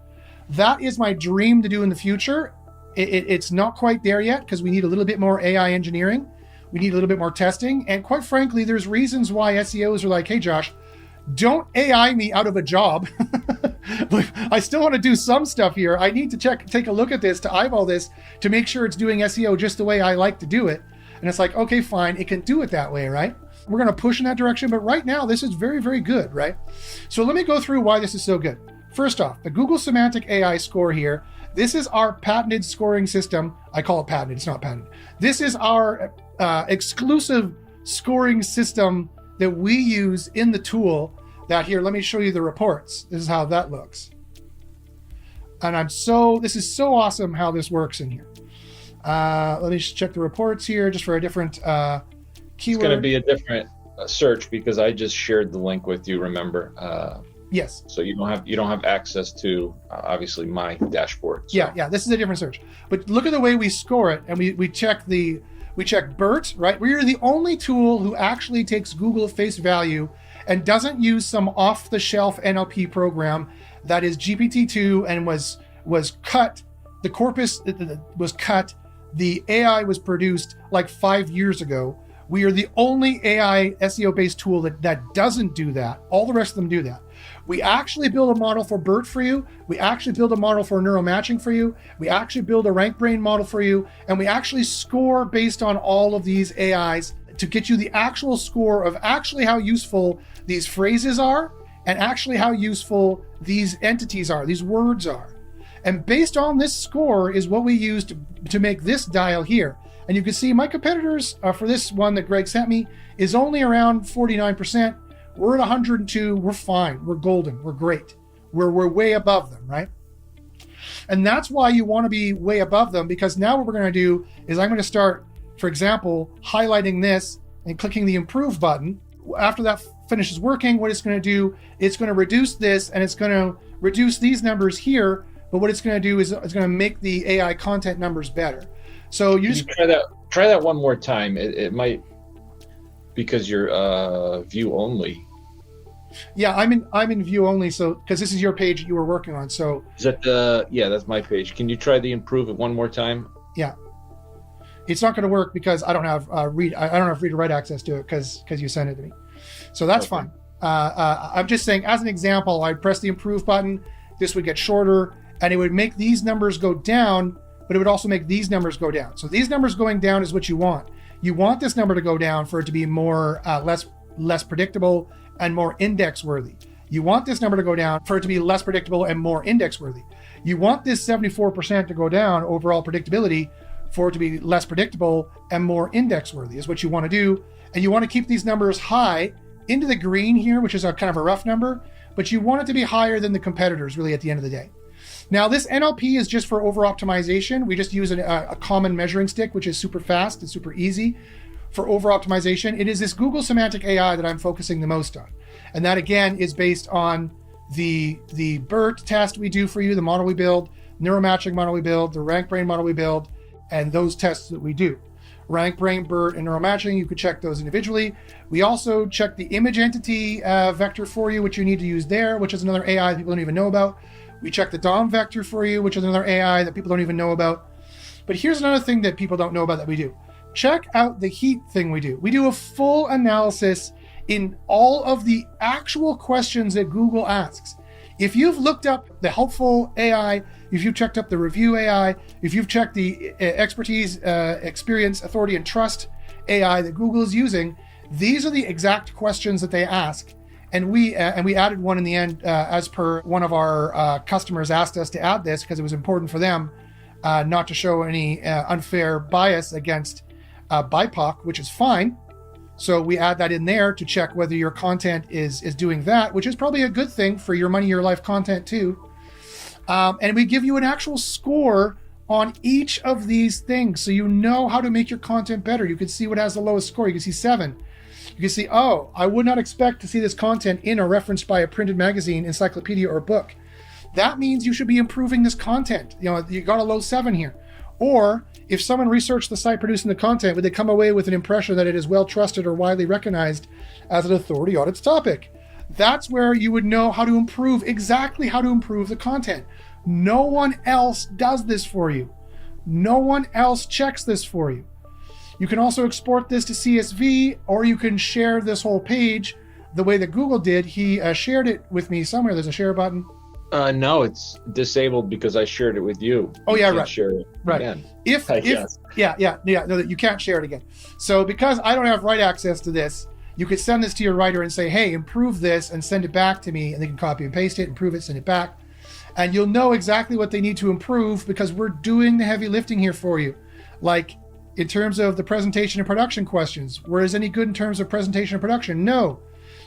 That is my dream to do in the future. It's not quite there yet because we need a little bit more AI engineering. We need a little bit more testing. And quite frankly, there's reasons why SEOs are like, hey, Josh, don't AI me out of a job. I still want to do some stuff here. I need to take a look at this, to eyeball this, to make sure it's doing SEO just the way I like to do it. And it's like, okay, fine, it can do it that way, right? We're going to push in that direction, but right now this is very, very good, right? So let me go through why this is so good. First off, the Google Semantic AI score here, this is our patented scoring system. I call it patented, it's not patented. This is our exclusive scoring system that we use in the tool. That here, let me show you the reports. This is how that looks. And this is so awesome how this works in here. Let me just check the reports here just for a different keyword. It's going to be a different search because I just shared the link with you, remember? Yes. So you don't have access to obviously my dashboard. So. Yeah, this is a different search. But look at the way we score it, and we check BERT, right? We are the only tool who actually takes Google at face value and doesn't use some off-the-shelf NLP program that is GPT-2 and was cut. The corpus was cut. The AI was produced like 5 years ago. We are the only AI SEO-based tool that doesn't do that. All the rest of them do that. We actually build a model for BERT for you. We actually build a model for neural matching for you. We actually build a rank brain model for you. And we actually score based on all of these AIs to get you the actual score of actually how useful these phrases are and actually how useful these entities are, these words are. And based on this score is what we use to make this dial here. And you can see my competitors for this one that Greg sent me is only around 49%. We're at 102. We're fine. We're golden. We're great. We're way above them, right? And that's why you want to be way above them, because now what we're going to do is I'm going to start, for example, highlighting this and clicking the improve button. After that finishes working, what it's going to do, it's going to reduce this and it's going to reduce these numbers here. But what it's going to do is it's going to make the AI content numbers better. So you just try that one more time. It might, because you're view only. Yeah, I'm in view only. So because this is your page that you were working on. So is that that's my page. Can you try the improve it one more time? Yeah, it's not going to work because I don't have read to write access to it because you sent it to me. So that's fine. I'm just saying, as an example, I'd press the improve button. This would get shorter, and it would make these numbers go down, but it would also make these numbers go down. So these numbers going down is what you want. You want this number to go down for it to be more less predictable and more index worthy. You want this number to go down for it to be less predictable and more index worthy. You want this 74% to go down, overall predictability, for it to be less predictable and more index worthy is what you want to do. And you want to keep these numbers high into the green here, which is a kind of a rough number, but you want it to be higher than the competitors really at the end of the day. Now this NLP is just for over optimization. We just use a common measuring stick, which is super fast and super easy for over optimization. It is this Google Semantic AI that I'm focusing the most on. And that again is based on the BERT test we do for you, the model we build, neural matching model we build, the rank brain model we build, and those tests that we do. Rank brain, BERT, and neural matching, you could check those individually. We also check the image entity vector for you, which you need to use there, which is another AI that people don't even know about. We check the DOM vector for you, which is another AI that people don't even know about. But here's another thing that people don't know about that we do. Check out the heat thing we do. We do a full analysis in all of the actual questions that Google asks. If you've looked up the helpful AI, if you've checked up the review AI, if you've checked the expertise, experience, authority, and trust AI that Google is using, these are the exact questions that they ask. And we added one in the end as per one of our customers asked us to add this because it was important for them not to show any unfair bias against BIPOC, which is fine. So we add that in there to check whether your content is doing that, which is probably a good thing for your money, your life content too. And we give you an actual score on each of these things. So you know how to make your content better. You can see what has the lowest score. You can see 7. You can see, oh, I would not expect to see this content in or referenced by a printed magazine, encyclopedia, or book. That means you should be improving this content. You know, you got a low 7 here. Or if someone researched the site producing the content, would they come away with an impression that it is well trusted or widely recognized as an authority on its topic? That's where you would know how to improve, exactly how to improve the content. No one else does this for you. No one else checks this for you. You can also export this to CSV, or you can share this whole page the way that Google did. He shared it with me somewhere. There's a share button. No, it's disabled because I shared it with you. Oh, yeah, can't right. Share it Right. again. No, you can't share it again. So because I don't have write access to this, you could send this to your writer and say, hey, improve this, and send it back to me, and they can copy and paste it, improve it, send it back. And you'll know exactly what they need to improve because we're doing the heavy lifting here for you. Like in terms of the presentation and production questions, where is any good in terms of presentation and production? No.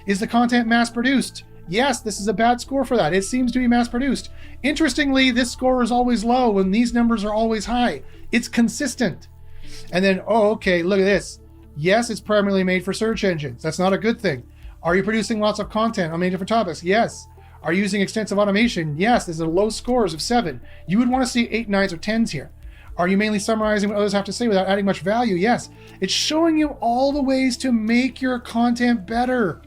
Is the content mass produced? Yes, this is a bad score for that. It seems to be mass produced. Interestingly, this score is always low and these numbers are always high. It's consistent. And then, oh, okay, look at this. Yes, it's primarily made for search engines. That's not a good thing. Are you producing lots of content on many different topics? Yes. Are you using extensive automation? Yes, there's a low scores of 7. You would want to see 8, 9s, or 10s here. Are you mainly summarizing what others have to say without adding much value? Yes. It's showing you all the ways to make your content better.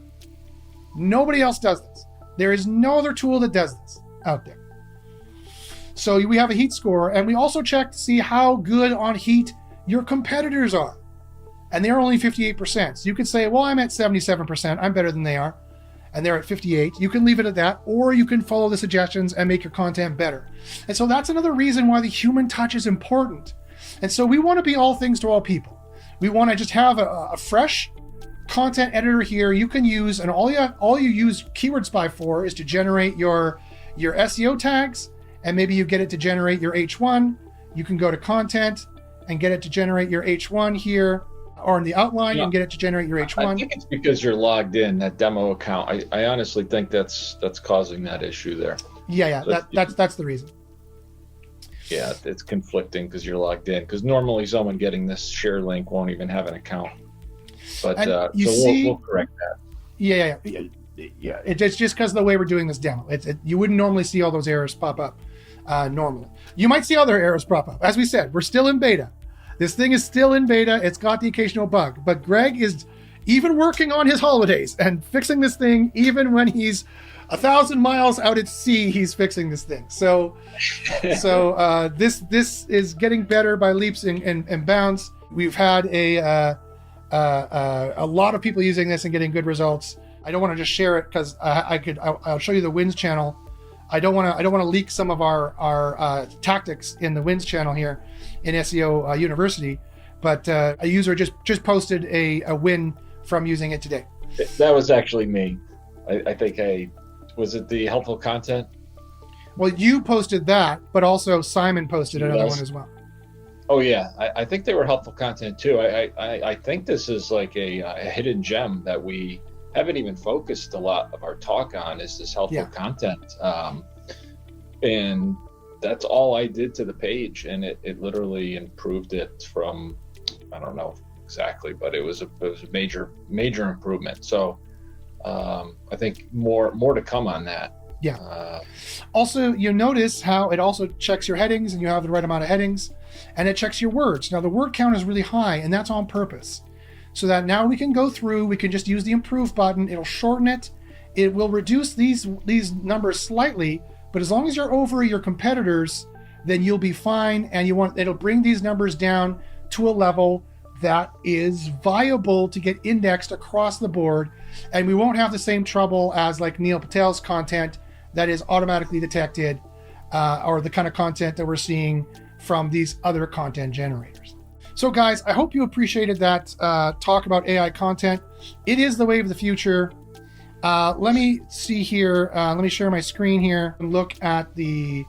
Nobody else does this. There is no other tool that does this out there. So we have a heat score, and we also check to see how good on heat your competitors are. And they're only 58%. So you could say, well, I'm at 77%. I'm better than they are. And they're at 58. You can leave it at that, or you can follow the suggestions and make your content better. And so that's another reason why the human touch is important. And so we want to be all things to all people. We want to just have a fresh content editor here you can use, and all you use Keyword Spy for is to generate your SEO tags, and maybe you get it to generate your H1. You can go to content and get it to generate your H1 here, or in the outline and get it to generate your H1. I think it's because you're logged in, that demo account. I honestly think that's causing that issue there. Yeah, so that's the reason. Yeah, it's conflicting because you're logged in. Because normally someone getting this share link won't even have an account. But we'll correct that. Yeah. It's just because of the way we're doing this demo. You wouldn't normally see all those errors pop up normally. You might see other errors pop up. As we said, we're still in beta. This thing is still in beta. It's got the occasional bug. But Greg is even working on his holidays and fixing this thing even when he's 1,000 miles out at sea. He's fixing this thing. So this is getting better by leaps and bounds. We've had a lot of people using this and getting good results. I don't want to just share it because I'll show you the Wins channel. I don't want to leak some of our tactics in the Wins channel here in SEO University, but a user just posted a win from using it today. That was actually me. I think was it the helpful content? Well, you posted that, but also Simon posted another one as well. Oh yeah, I think they were helpful content too. I think this is like a hidden gem that we haven't even focused a lot of our talk on, is this helpful content. And that's all I did to the page, and it literally improved it from, I don't know exactly, but it was a major improvement. So I think more to come on that. Yeah. Also, you notice how it also checks your headings, and you have the right amount of headings, and it checks your words. Now the word count is really high, and that's on purpose, so that now we can go through, we can just use the improve button. It'll shorten it. It will reduce these numbers slightly, but as long as you're over your competitors, then you'll be fine. And it'll bring these numbers down to a level that is viable to get indexed across the board. And we won't have the same trouble as like Neil Patel's content that is automatically detected, or the kind of content that we're seeing from these other content generators. So guys, I hope you appreciated that talk about AI content. It is the wave of the future. Let me see here. Let me share my screen here and look at the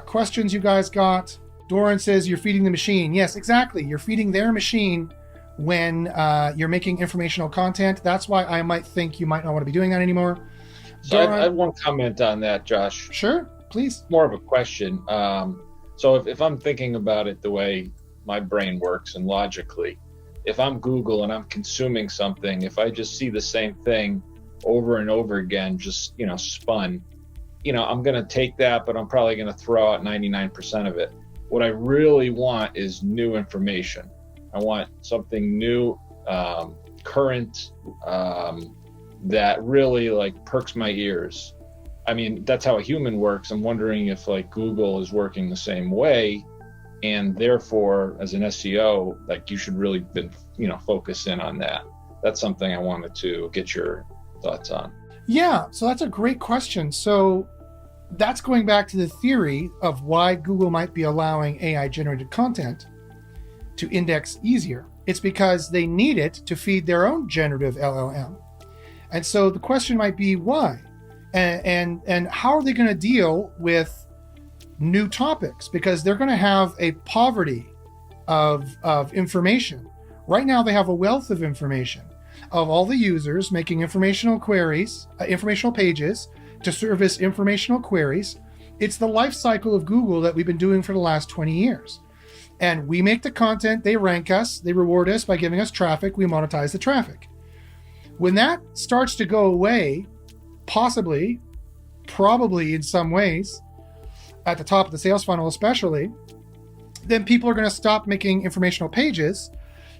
questions you guys got. Doran says you're feeding the machine. Yes, exactly. You're feeding their machine when you're making informational content. That's why I might think you might not want to be doing that anymore. So I have one comment on that, Josh. Sure, please. More of a question. So if I'm thinking about it the way my brain works and logically, if I'm Google and I'm consuming something, if I just see the same thing over and over again, just, spun, I'm going to take that, but I'm probably going to throw out 99% of it. what I really want is new information. I want something new, current, that really like perks my ears. I mean, that's how a human works. I'm wondering if like Google is working the same way, and therefore as an SEO, like you should really been, focus in on that. That's something I wanted to get your thoughts on. Yeah, so that's a great question. So that's going back to the theory of why Google might be allowing AI generated content to index easier. It's because they need it to feed their own generative LLM. And so the question might be why? And how are they going to deal with new topics? Because they're going to have a poverty of information. Right now, they have a wealth of information of all the users making informational queries, informational pages to service informational queries. It's the life cycle of Google that we've been doing for the last 20 years. And we make the content, they rank us, they reward us by giving us traffic, we monetize the traffic. When that starts to go away, possibly, probably in some ways, at the top of the sales funnel especially, then people are going to stop making informational pages.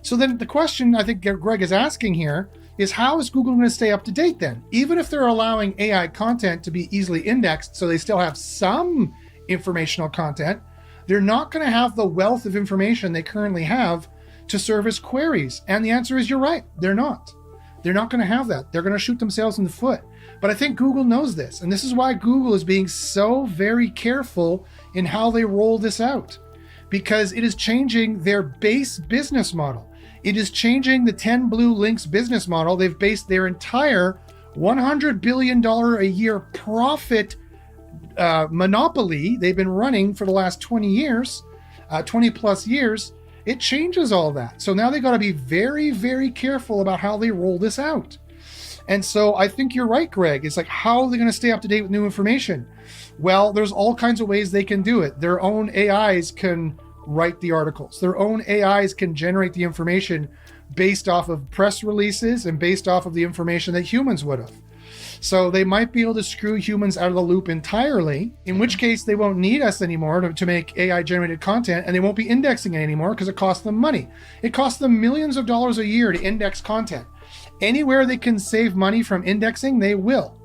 So then the question I think Greg is asking here is, how is Google going to stay up to date then? Even if they're allowing AI content to be easily indexed so they still have some informational content, they're not going to have the wealth of information they currently have to service queries. And the answer is, you're right, they're not. They're not going to have that. They're going to shoot themselves in the foot. But I think Google knows this. And this is why Google is being so very careful in how they roll this out, because it is changing their base business model. It is changing the 10 blue links business model. They've based their entire $100 billion a year profit monopoly they've been running for the last 20 years, 20 plus years. It changes all that. So now they got to be very, very careful about how they roll this out. And so I think you're right, Greg. It's like, how are they going to stay up to date with new information? Well, there's all kinds of ways they can do it. Their own AIs can write the articles. Their own AIs can generate the information based off of press releases and based off of the information that humans would have. So they might be able to screw humans out of the loop entirely, in which case they won't need us anymore to make AI generated content, and they won't be indexing it anymore because it costs them money. It costs them millions of dollars a year to index content. Anywhere they can save money from indexing, they will.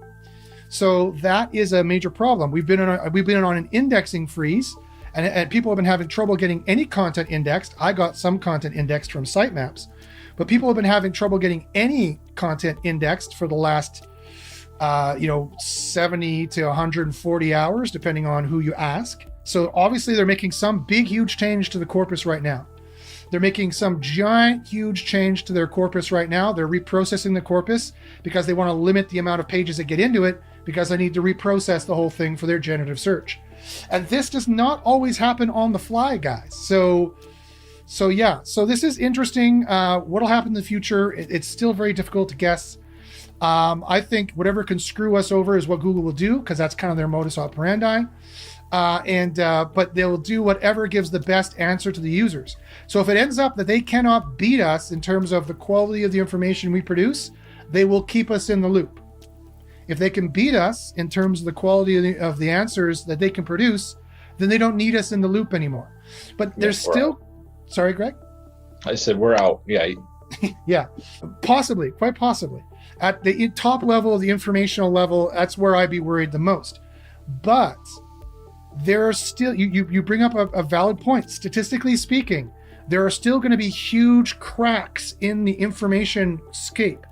So that is a major problem. We've been on an indexing freeze, and people have been having trouble getting any content indexed. I got some content indexed from sitemaps, but people have been having trouble getting any content indexed for the last 70 to 140 hours, depending on who you ask. So obviously they're making some big, huge change to the corpus right now. They're making some giant, huge change to their corpus right now. They're reprocessing the corpus because they want to limit the amount of pages that get into it, because they need to reprocess the whole thing for their generative search. And this does not always happen on the fly, guys. So this is interesting. What'll happen in the future? It's still very difficult to guess. I think whatever can screw us over is what Google will do, because that's kind of their modus operandi. But they'll do whatever gives the best answer to the users. So if it ends up that they cannot beat us in terms of the quality of the information we produce, they will keep us in the loop. If they can beat us in terms of the quality of the answers that they can produce, then they don't need us in the loop anymore. But there's still... Sorry, Greg? I said we're out. Yeah. Yeah, possibly, quite possibly. At the top level, the informational level, that's where I'd be worried the most. But there are still, you bring up a valid point. Statistically speaking, there are still going to be huge cracks in the information scape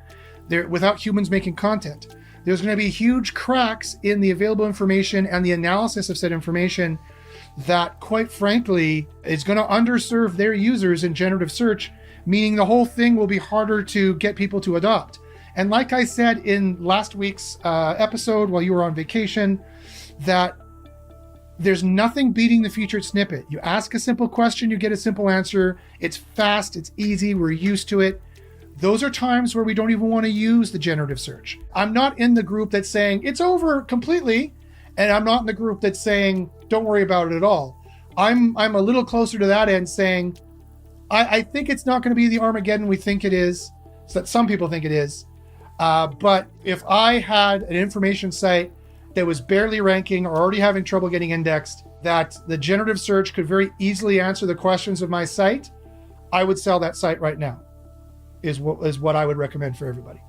there without humans making content. There's going to be huge cracks in the available information and the analysis of said information that, quite frankly, is going to underserve their users in generative search, meaning the whole thing will be harder to get people to adopt. And like I said in last week's episode while you were on vacation, that there's nothing beating the featured snippet. You ask a simple question, you get a simple answer. It's fast, it's easy, we're used to it. Those are times where we don't even want to use the generative search. I'm not in the group that's saying it's over completely, and I'm not in the group that's saying don't worry about it at all. I'm a little closer to that end, saying I think it's not going to be the Armageddon we think it is, so that some people think it is. But if I had an information site that was barely ranking or already having trouble getting indexed, that the generative search could very easily answer the questions of my site, I would sell that site right now, is what I would recommend for everybody.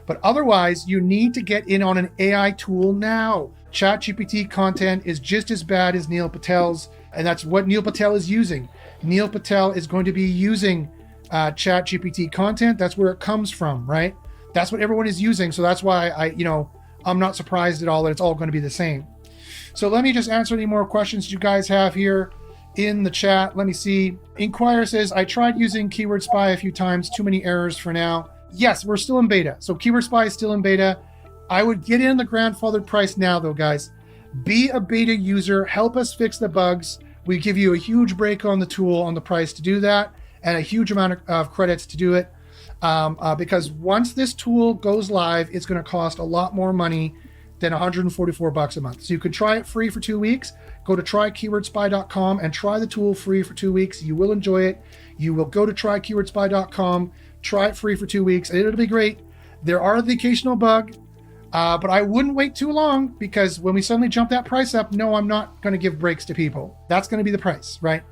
But otherwise, you need to get in on an AI tool now. ChatGPT content is just as bad as Neil Patel's, and that's what Neil Patel is using. Neil Patel is going to be using ChatGPT content. That's where it comes from, right? That's what everyone is using. So that's why I'm not surprised at all that it's all going to be the same. So let me just answer any more questions you guys have here in the chat. Let me see. Inquire says, I tried using Keyword Spy a few times. Too many errors for now. Yes, we're still in beta. So Keyword Spy is still in beta. I would get in the grandfathered price now, though, guys. Be a beta user. Help us fix the bugs. We give you a huge break on the tool, on the price to do that, and a huge amount of credits to do it. Because once this tool goes live, it's going to cost a lot more money than $144 a month. So you can try it free for 2 weeks. Go to trykeywordspy.com and try the tool free for 2 weeks. You will enjoy it. You will go to trykeywordspy.com, try it free for 2 weeks, and it'll be great. There are the occasional bug, but I wouldn't wait too long, because when we suddenly jump that price up, no, I'm not going to give breaks to people. That's going to be the price, right?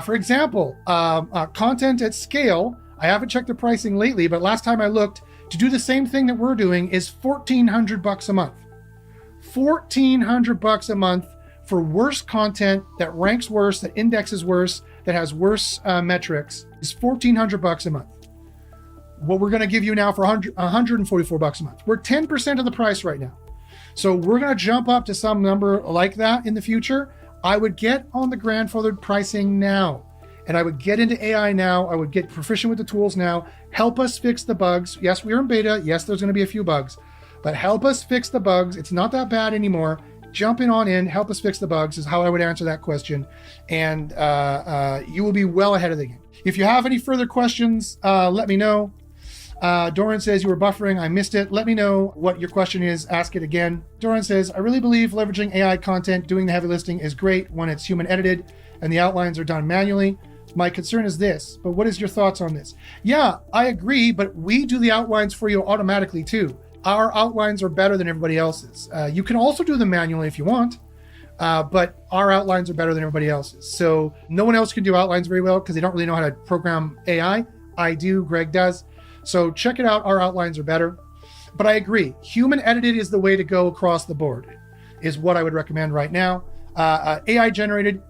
For example, content at scale, I haven't checked the pricing lately, but last time I looked, to do the same thing that we're doing is $1,400 a month. $1,400 a month for worse content that ranks worse, that indexes worse, that has worse metrics, is $1,400 a month. What we're going to give you now for $144 a month. We're 10% of the price right now. So we're going to jump up to some number like that in the future. I would get on the grandfathered pricing now, and I would get into AI now. I would get proficient with the tools now. Help us fix the bugs. Yes, we're in beta. Yes, there's going to be a few bugs, but help us fix the bugs. It's not that bad anymore. Jumping on in, help us fix the bugs is how I would answer that question. And you will be well ahead of the game. If you have any further questions, let me know. Doran says, you were buffering, I missed it. Let me know what your question is. Ask it again. Doran says, I really believe leveraging AI content, doing the heavy lifting is great when it's human edited and the outlines are done manually. My concern is this, but what is your thoughts on this? Yeah, I agree, but we do the outlines for you automatically too. Our outlines are better than everybody else's. You can also do them manually if you want, but our outlines are better than everybody else's. So no one else can do outlines very well because they don't really know how to program AI. I do, Greg does. So check it out, our outlines are better. But I agree, human edited is the way to go across the board, is what I would recommend right now. AI generated,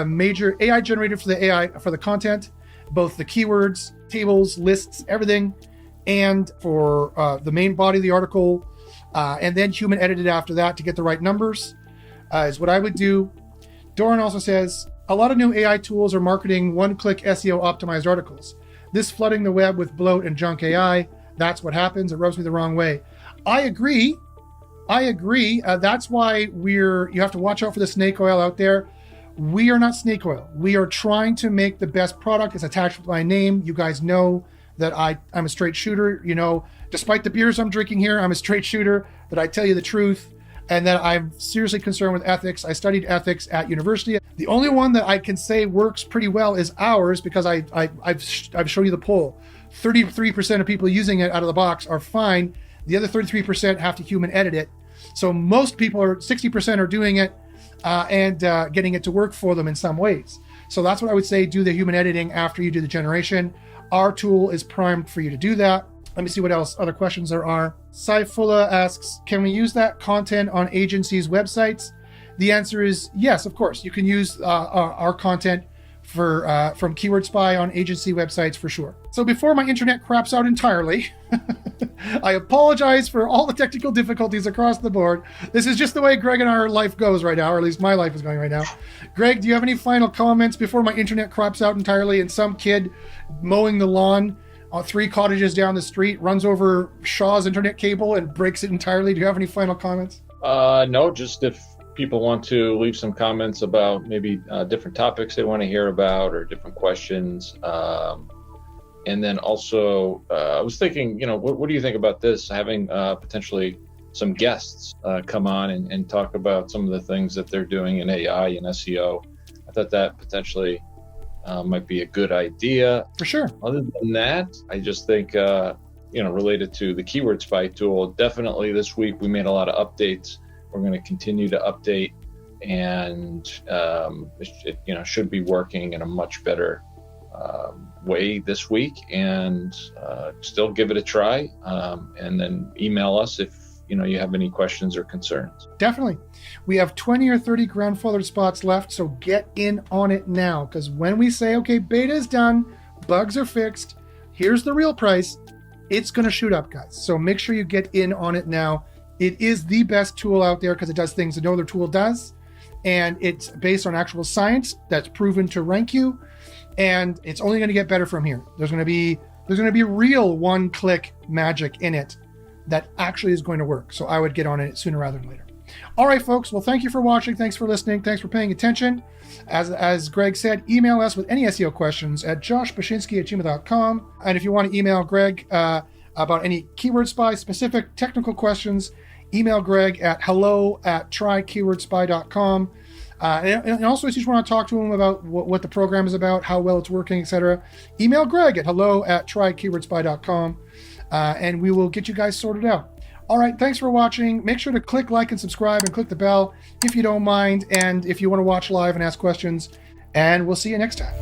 major AI generated for the AI, for the content, both the keywords, tables, lists, everything, and for the main body of the article, and then human edited after that to get the right numbers, is what I would do. Doran also says, a lot of new AI tools are marketing one-click SEO optimized articles. This flooding the web with bloat and junk AI, that's what happens. It rubs me the wrong way. I agree. That's why you have to watch out for the snake oil out there. We are not snake oil. We are trying to make the best product. It's attached with my name. You guys know that I'm a straight shooter. You know, despite the beers I'm drinking here, I'm a straight shooter, that I tell you the truth, and that I'm seriously concerned with ethics. I studied ethics at university. The only one that I can say works pretty well is ours, because I've shown you the poll. 33% of people using it out of the box are fine. The other 33% have to human edit it. So most people 60% are doing it and getting it to work for them in some ways. So that's what I would say, do the human editing after you do the generation. Our tool is primed for you to do that. Let me see what else, other questions there are. Saifullah asks, can we use that content on agencies' websites? The answer is yes, of course. You can use our content from Keyword Spy on agency websites for sure. So before my internet craps out entirely, I apologize for all the technical difficulties across the board. This is just the way Greg and our life goes right now, or at least my life is going right now. Greg, do you have any final comments before my internet craps out entirely and some kid mowing the lawn 3 cottages down the street runs over Shaw's internet cable and breaks it entirely? Do you have any final comments? No, just if people want to leave some comments about maybe different topics they want to hear about or different questions. And then also, I was thinking, what do you think about this? Having potentially some guests come on and talk about some of the things that they're doing in AI and SEO. I thought that potentially might be a good idea. For sure. Other than that, I just think, related to the Keyword Spy tool, definitely this week we made a lot of updates. We're going to continue to update and it should be working in a much better way this week. And still give it a try, and then email us if you have any questions or concerns. Definitely. We have 20 or 30 grandfathered spots left, so get in on it now, because when we say, okay, beta is done, bugs are fixed, here's the real price, it's going to shoot up, guys. So make sure you get in on it now. It is the best tool out there because it does things that no other tool does, and it's based on actual science that's proven to rank you, and it's only going to get better from here. There's going to be real one-click magic in it that actually is going to work. So I would get on it sooner rather than later. All right, folks. Well, thank you for watching. Thanks for listening. Thanks for paying attention. As Greg said, email us with any SEO questions at joshbashinsky@gmail.com. And if you want to email Greg about any Keyword Spy specific technical questions, email Greg at hello@trykeywordspy.com. And also, if you just want to talk to him about what the program is about, how well it's working, etc., email Greg at hello@trykeywordspy.com. And we will get you guys sorted out. All right, thanks for watching. Make sure to click like and subscribe and click the bell if you don't mind, and if you want to watch live and ask questions. And we'll see you next time.